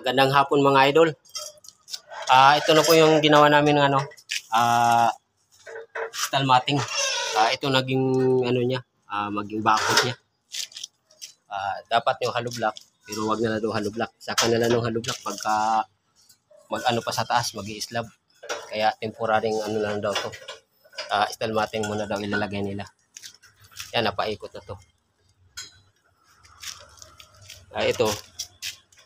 Magandang hapon mga idol. Ito na po yung ginawa namin ng stall matting. Ito naging niya, maging bakod niya. Dapat yung hollow block, pero wag na daw hollow block. Saka na lang ng hollow block pagka pa sa taas, mag-i-slab. Kaya temporaryng lang daw to. Stall matting muna daw ilalagay nila. Yan, napaikot na to. Ito,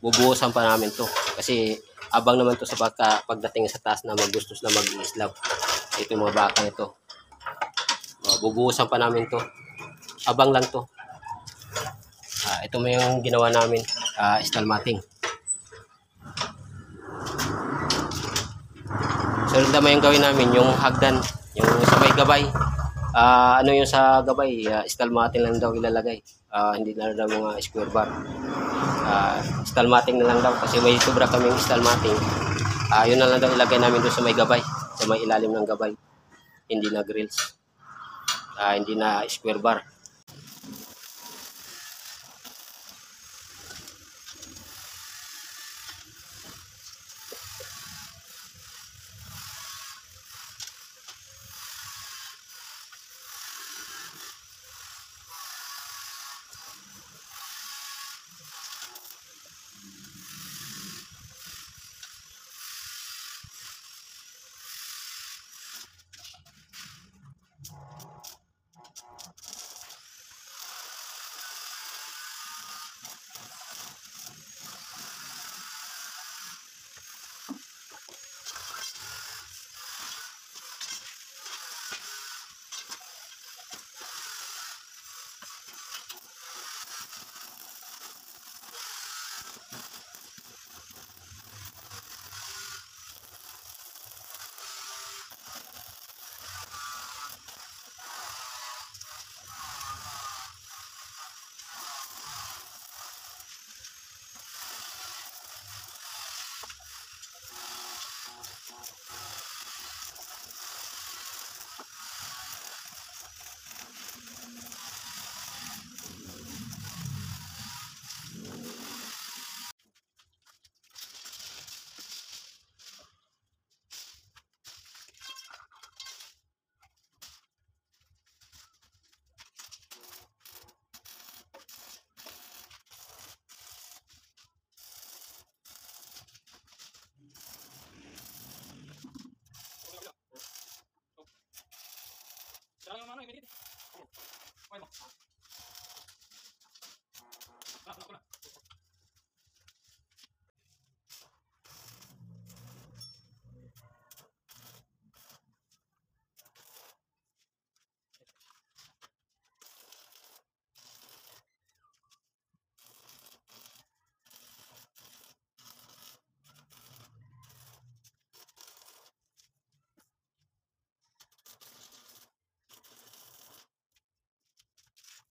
bubuhusan pa namin to kasi abang naman to sa pagdating sa taas na magustos na mag-i-slab. Ito yung mga baka nito. Bubuhusan pa namin to. Abang lang to. Ito mo yung ginawa namin, stall matting. Sunod naman yung gawin namin, yung hagdan, yung sa may gabay. Yung sa gabay, stall matting lang daw ilalagay. Hindi na daw mga square bar. Stall matting na lang daw kasi may sobra kaming stall matting. Yun na lang daw ilagay namin doon sa may gabay, sa may ilalim ng gabay. Hindi na grills. Hindi na square bar. Será mi mano y me dice. Bueno.